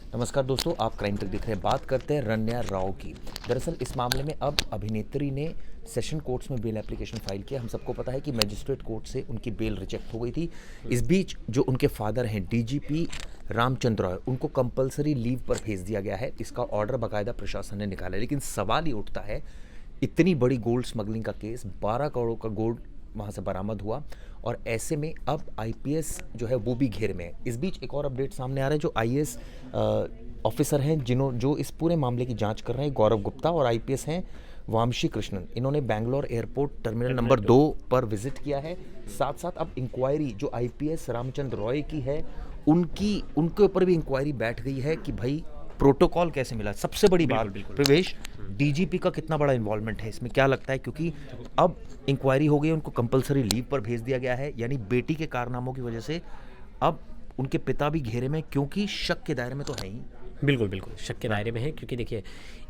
नमस्कार दोस्तों, आप क्राइम तक देख रहे हैं। बात करते हैं रन्या राव की। दरअसल इस मामले में अब अभिनेत्री ने सेशन कोर्ट्स में बेल एप्लीकेशन फाइल किया। हम सबको पता है कि मैजिस्ट्रेट कोर्ट से उनकी बेल रिजेक्ट हो गई थी। इस बीच जो उनके फादर हैं डीजीपी रामचंद्र रॉय, उनको कंपलसरी लीव पर भेज दिया गया है। इसका ऑर्डर बाकायदा प्रशासन ने निकाला है। लेकिन सवाल ये उठता है, इतनी बड़ी गोल्ड स्मगलिंग का केस, 12 करोड़ का गोल्ड वहाँ से बरामद हुआ और ऐसे में अब आईपीएस जो है वो भी घेर में है। इस बीच एक और अपडेट सामने आ रहा है। जो आईएएस ऑफिसर हैं जो इस पूरे मामले की जांच कर रहे हैं, गौरव गुप्ता, और आईपीएस हैं वामशी कृष्णन। इन्होंने बैंगलोर एयरपोर्ट टर्मिनल नंबर 2 पर विजिट किया है। साथ साथ अब इंक्वायरी जो आईपीएस रामचंद्र रॉय की है उनके ऊपर भी इंक्वायरी बैठ गई है कि भाई प्रोटोकॉल कैसे मिला। सबसे बड़ी बात प्रवेश, डीजीपी का कितना बड़ा इन्वॉल्वमेंट है इसमें, क्या लगता है? क्योंकि अब इंक्वायरी हो गई, उनको कंपलसरी लीव पर भेज दिया गया है। यानी बेटी के कारनामों की वजह से अब उनके पिता भी घेरे में, क्योंकि शक के दायरे में तो है ही। बिल्कुल शक के दायरे में है, क्योंकि देखिए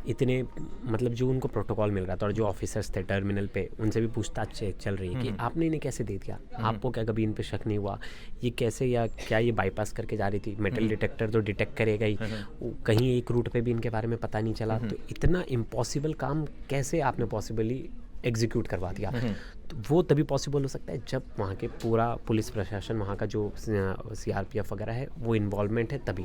इतने मतलब जो उनको प्रोटोकॉल मिल रहा था और जो ऑफिसर्स थे टर्मिनल पे, उनसे भी पूछताछ चल रही है कि आपने इन्हें कैसे दे दिया, आपको क्या कभी इन पे शक नहीं हुआ, ये कैसे, या क्या ये बाईपास करके जा रही थी, मेटल डिटेक्टर तो डिटेक्ट करेगा ही, कहीं एक रूट पे भी इनके बारे में पता नहीं चला, तो इतना इम्पॉसिबल काम कैसे आपने पॉसिबली एग्जीक्यूट करवा दिया। तो वो तभी पॉसिबल हो सकता है जब वहाँ के पूरा पुलिस प्रशासन, वहाँ का जो सीआरपीएफ वगैरह है वो इन्वॉल्वमेंट है तभी।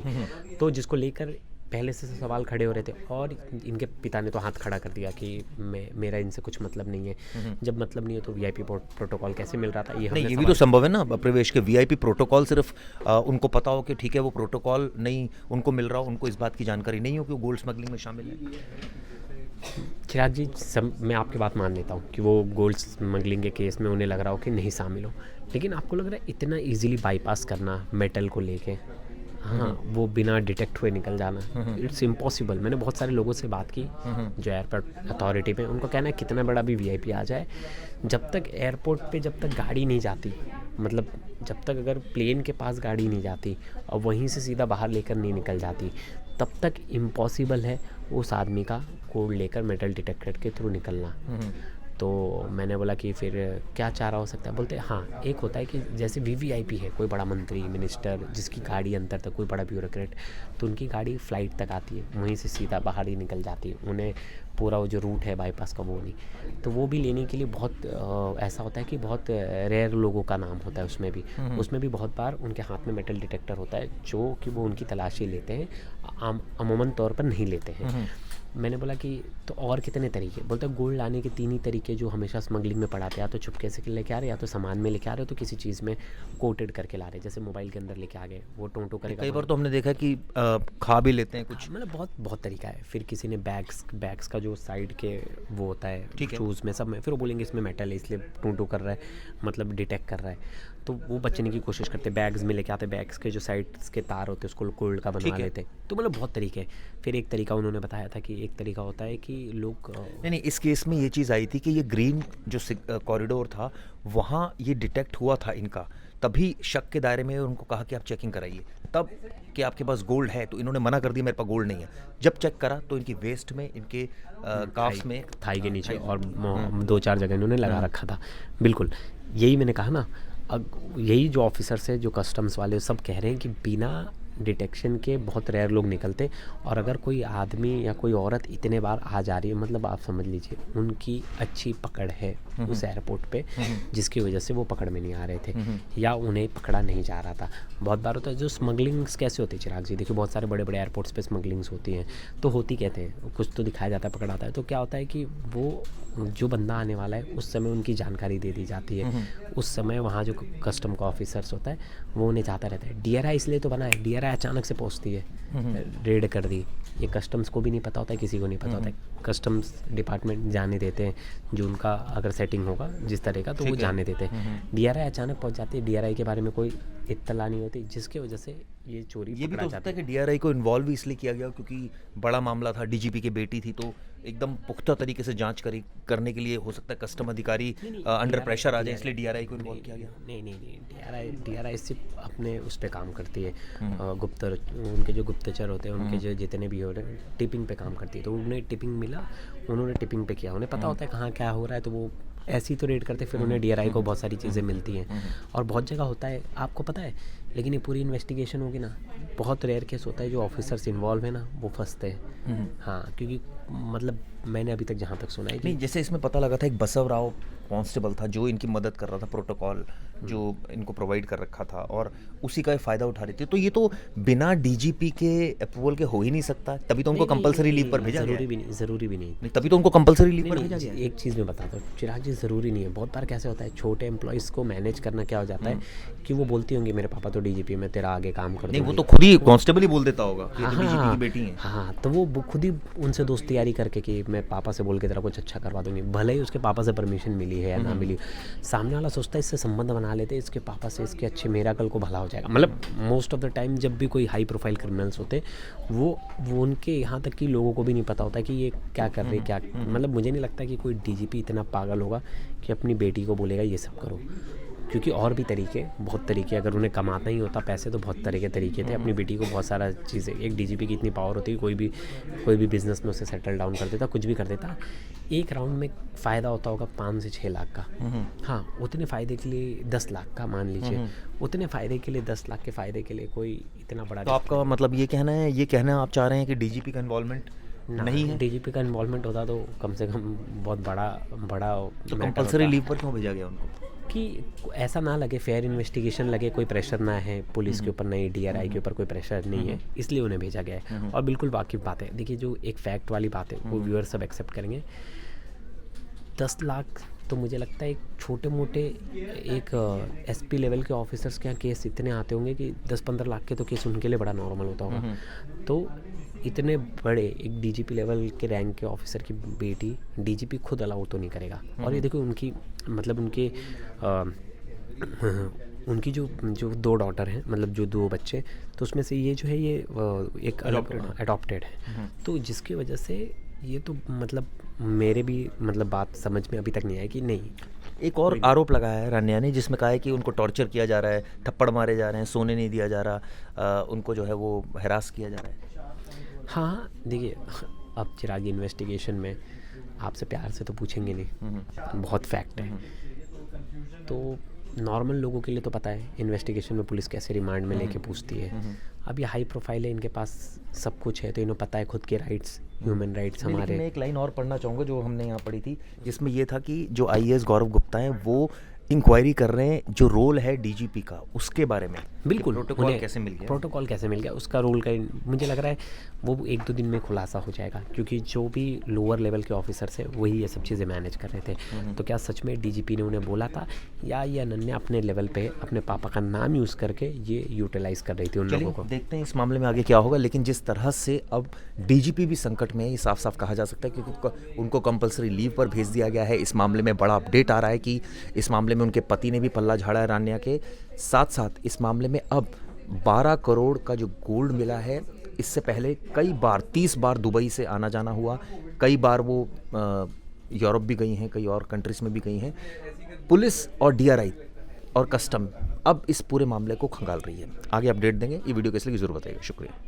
तो जिसको लेकर पहले से सवाल खड़े हो रहे थे और इनके पिता ने तो हाथ खड़ा कर दिया कि मेरा इनसे कुछ मतलब नहीं है। जब मतलब नहीं है तो वीआईपी प्रोटोकॉल कैसे मिल रहा था? ये भी तो संभव है ना प्रवेश के, वीआईपी प्रोटोकॉल सिर्फ उनको पता हो कि ठीक है वो प्रोटोकॉल नहीं उनको मिल रहा हो, उनको इस बात की जानकारी नहीं हो कि वो गोल्ड स्मगलिंग में शामिल है। चिराग जी, मैं आपकी बात मान लेता हूँ कि वो गोल्ड स्मगलिंग के केस में उन्हें लग रहा हो कि नहीं शामिल हो, लेकिन आपको लग रहा है इतना इजीली बाईपास करना मेटल को लेके, हाँ, वो बिना डिटेक्ट हुए निकल जाना, इट्स इम्पॉसिबल। मैंने बहुत सारे लोगों से बात की जो एयरपोर्ट अथॉरिटी पे, उनको कहना है कितना बड़ा भी वीआईपी आ जाए, जब तक एयरपोर्ट पे जब तक गाड़ी नहीं जाती, मतलब जब तक अगर प्लेन के पास गाड़ी नहीं जाती और वहीं से सीधा बाहर लेकर नहीं निकल जाती, तब तक इम्पॉसिबल है उस आदमी का कोड लेकर मेटल डिटेक्टर के थ्रू निकलना। तो मैंने बोला कि फिर क्या चारा हो सकता है? बोलते हाँ, एक होता है कि जैसे वीवीआईपी है, कोई बड़ा मंत्री, मिनिस्टर, जिसकी गाड़ी अंदर तक, कोई बड़ा ब्यूरोक्रेट, तो उनकी गाड़ी फ़्लाइट तक आती है, वहीं से सीधा बाहर ही निकल जाती है, उन्हें पूरा वो जो रूट है बाईपास का वो नहीं। तो वो भी लेने के लिए बहुत ऐसा होता है कि बहुत रेयर लोगों का नाम होता है उसमें भी बहुत बार उनके हाथ में मेटल डिटेक्टर होता है जो कि वो उनकी तलाशी लेते हैं, अमूमन तौर पर नहीं लेते हैं। मैंने बोला कि तो और कितने तरीके? बोलते गोल्ड लाने के 3 ही तरीके जो हमेशा स्मगलिंग में पड़ाते हैं, या तो चुपके से लेके आ रहे, या तो सामान में लेके आ रहे हो, तो किसी चीज़ में कोटेड करके ला रहे, जैसे मोबाइल के अंदर लेके आ गए, वो टोंटो करेगा। कई बार तो हमने देखा कि खा भी लेते हैं कुछ, मतलब बहुत तरीका है। फिर किसी ने बैग्स का जो साइड के वो होता है शूज़ में, सब में, फिर वो बोलेंगे इसमें मेटल है इसलिए टोंटो कर रहा है, मतलब डिटेक्ट कर रहा है, तो वो बचने की कोशिश करते, बैग्स में लेके आते, बैग्स के जो साइड्स के तार होते हैं उसको गोल्ड का बनवा लेते। तो मतलब बहुत तरीके हैं। फिर एक तरीका उन्होंने बताया था कि एक तरीका होता है कि लोग नहीं, इस केस में ये चीज़ आई थी कि ये ग्रीन जो कॉरिडोर था वहाँ ये डिटेक्ट हुआ था इनका, तभी शक के दायरे में उनको कहा कि आप चेकिंग कराइए, तब कि आपके पास गोल्ड है, तो इन्होंने मना कर दिया मेरे पास गोल्ड नहीं है। जब चेक करा तो इनकी वेस्ट में, इनके काफ्स में, थाई के नीचे और 2-4 जगह इन्होंने लगा रखा था। बिल्कुल यही मैंने कहा ना, अब यही जो ऑफिसर्स है, जो कस्टम्स वाले, सब कह रहे हैं कि बिना डिटेक्शन के बहुत रेयर लोग निकलते, और अगर कोई आदमी या कोई औरत इतने बार आ जा रही है, मतलब आप समझ लीजिए उनकी अच्छी पकड़ है उस एयरपोर्ट पे, जिसकी वजह से वो पकड़ में नहीं आ रहे थे या उन्हें पकड़ा नहीं जा रहा था। बहुत बार होता है जो स्मगलिंग्स कैसे होती है चिराग जी, देखिए बहुत सारे बड़े बड़े एयरपोर्ट्स पे स्मगलिंग्स होती हैं, तो होती कहते हैं, कुछ तो दिखाया जाता है, पकड़ा आता है, तो क्या होता है कि वो जो बंदा आने वाला है उस समय उनकी जानकारी दे दी जाती है। उस समय वहाँ जो कस्टम का ऑफिसर्स होता है वो उन्हें जाता रहता है। डीआरआई इसलिए तो बना है, डीआरआई अचानक से पहुँचती है, रेड कर दी, ये कस्टम्स को भी नहीं पता होता है, किसी को नहीं पता होता है। कस्टम्स डिपार्टमेंट जाने देते हैं, जो उनका अगर सेटिंग होगा जिस तरह का, तो वो जाने देते हैं। डीआरआई अचानक पहुंच जाती है, डीआरआई के बारे में कोई इत्तला नहीं होती, जिसके वजह से ये चोरी ये भी तो हो सकता है कि डीआरआई को इन्वॉल्व इसलिए किया गया क्योंकि बड़ा मामला था, डीजीपी की बेटी थी, तो एकदम पुख्ता तरीके से जांच करने के लिए हो सकता है कस्टम अधिकारी अंडर प्रेशर आ जाए, इसलिए डीआरआई को इन्वॉल्व किया गया। नहीं, डीआरआई सिर्फ अपने उस पर काम करती है, उनके जो गुप्तचर होते हैं, उनके जो जितने भी हो रहे हैं, टिपिंग पे काम करती है। तो उन्हें टिपिंग मिला, उन्होंने टिपिंग पे किया, उन्हें पता होता है कहाँ क्या हो रहा है, तो वो ऐसे ही तो रेड करते, फिर उन्हें डीआरआई को बहुत सारी चीज़ें मिलती हैं। और बहुत जगह होता है, आपको पता है लेकिन ये पूरी इन्वेस्टिगेशन होगी ना, बहुत रेयर केस होता है जो ऑफिसर्स इन्वॉल्व है ना वो फंसते हैं। हाँ, क्योंकि मतलब मैंने अभी तक जहाँ तक सुना है कि नहीं, जैसे इसमें पता लगा था एक बसव राव कांस्टेबल था जो इनकी मदद कर रहा था, प्रोटोकॉल जो इनको प्रोवाइड कर रखा था और उसी का फ़ायदा उठा रही थी, तो ये तो बिना डीजीपी के अप्रूवल के हो ही नहीं सकता, तभी तो उनको नहीं, कंपलसरी लीव पर भेजा गया ज़रूरी है। भी नहीं, ज़रूरी भी नहीं। नहीं, तभी तो उनको कंपलसरी लीव नहीं पर नहीं, भेजा गया है। एक चीज़ मैं बताता हूँ चिराग जी, ज़रूरी नहीं है। बहुत बार कैसे होता है छोटे एम्प्लॉयज़ को मैनेज करना, क्या हो जाता है कि वो बोलती होंगी मेरे पापा तो डीजीपी में, तेरा आगे काम कर नहीं, वो दूंगी। तो खुद ही कांस्टेबल ही बोल देता होगा कि ये तो डीजीपी की बेटी हैं। हाँ, तो वो खुद ही उनसे दोस्त तैयारी करके कि मैं पापा से बोल के तेरा कुछ अच्छा करवा दूंगी, भले ही उसके पापा से परमिशन मिली है या ना मिली। सामने वाला सोचता है इससे संबंध बना लेते हैं, इसके पापा से इसके अच्छे, मेरा कल को भला हो जाएगा। मतलब मोस्ट ऑफ द टाइम जब भी कोई हाई प्रोफाइल क्रिमिनल्स होते वो उनके यहाँ तक कि लोगों को भी नहीं पता होता कि ये क्या कर रहे, क्या मतलब मुझे नहीं लगता कि कोई डीजीपी इतना पागल होगा कि अपनी बेटी को बोलेगा ये सब करो, क्योंकि और भी तरीके, बहुत तरीके, अगर उन्हें कमाना ही होता पैसे तो बहुत तरह के तरीके थे। अपनी बेटी को बहुत सारा चीज़ें, एक डीजीपी की इतनी पावर होती है, कोई भी बिजनेस में उसे सेटल डाउन कर देता, कुछ भी कर देता। एक राउंड में फ़ायदा होता होगा 5 से 6 लाख का। हाँ, उतने फ़ायदे के लिए 10 लाख का मान लीजिए, उतने फ़ायदे के लिए 10 लाख के फ़ायदे के लिए कोई इतना बड़ा। तो आपका मतलब ये कहना आप चाह रहे हैं कि डीजीपी का इन्वॉल्वमेंट नहीं है? डीजीपी का इन्वॉल्वमेंट होता तो कम से कम बहुत बड़ा तो कंपलसरी लीव पर क्यों भेजा गया उनको? कि ऐसा ना लगे, फेयर इन्वेस्टिगेशन लगे, कोई प्रेशर ना है पुलिस के ऊपर, नहीं डीआरआई के ऊपर कोई प्रेशर नहीं है, इसलिए उन्हें भेजा गया है। और बिल्कुल वाकिफ बात है, देखिए जो एक फैक्ट वाली बात है वो व्यूअर सब एक्सेप्ट करेंगे। 10 लाख तो मुझे लगता है एक छोटे मोटे एक एसपी लेवल के ऑफिसर्स के यहाँ केस इतने आते होंगे कि 10-15 लाख के तो केस उनके लिए बड़ा नॉर्मल होता होगा। तो इतने बड़े एक डीजीपी लेवल के रैंक के ऑफिसर की बेटी डीजीपी खुद अलाउ तो नहीं करेगा। और ये देखो उनकी मतलब उनकी जो 2 डॉटर हैं, मतलब जो 2 बच्चे, तो उसमें से ये जो है ये एक अडॉप्टेड है। तो जिसकी वजह से ये तो मतलब मेरे भी मतलब बात समझ में अभी तक नहीं आई कि नहीं। एक और आरोप लगाया है रन्या ने, जिसमें कहा है कि उनको टॉर्चर किया जा रहा है, थप्पड़ मारे जा रहे हैं, सोने नहीं दिया जा रहा, उनको जो है वो हरास किया जा रहा है। हाँ, देखिए अब चिराग इन्वेस्टिगेशन में आपसे प्यार से तो पूछेंगे नहीं, बहुत फैक्ट है। तो नॉर्मल लोगों के लिए तो पता है इन्वेस्टिगेशन में पुलिस कैसे रिमांड में लेके पूछती है। अब ये हाई प्रोफाइल है, इनके पास सब कुछ है, तो इन्हें पता है खुद के राइट्स, ह्यूमन राइट्स हमारे। मैं एक लाइन और पढ़ना चाहूँगा जो हमने यहाँ पढ़ी थी, जिसमें ये था कि जो आईएएस गौरव गुप्ता हैं वो इंक्वायरी कर रहे हैं जो रोल है डीजीपी का उसके बारे में। बिल्कुल, प्रोटोकॉल कैसे मिल गया, उसका रोल का मुझे लग रहा है वो 1-2 दिन में खुलासा हो जाएगा, क्योंकि जो भी लोअर लेवल के ऑफिसर्स हैं वही ये सब चीज़ें मैनेज कर रहे थे। तो क्या सच में डीजीपी ने उन्हें बोला था, या ये अनन्या अपने लेवल पे अपने पापा का नाम यूज़ करके ये यूटिलाइज कर रही थी उन लोगों को? देखते हैं इस मामले में आगे क्या होगा। लेकिन जिस तरह से अब डीजीपी भी संकट में है, ये साफ साफ कहा जा सकता है, क्योंकि उनको कंपलसरी लीव पर भेज दिया गया है। इस मामले में बड़ा अपडेट आ रहा है कि इस मामले में उनके पति ने भी पल्ला झाड़ा है रन्या के साथ साथ। इस मामले में अब 12 करोड़ का जो गोल्ड मिला है, इससे पहले कई बार 30 बार दुबई से आना जाना हुआ, कई बार वो यूरोप भी गई हैं, कई और कंट्रीज़ में भी गई हैं। पुलिस और डीआरआई और कस्टम अब इस पूरे मामले को खंगाल रही है। आगे अपडेट देंगे, ये वीडियो कैसे लगी ज़रूर बताइएगा। शुक्रिया।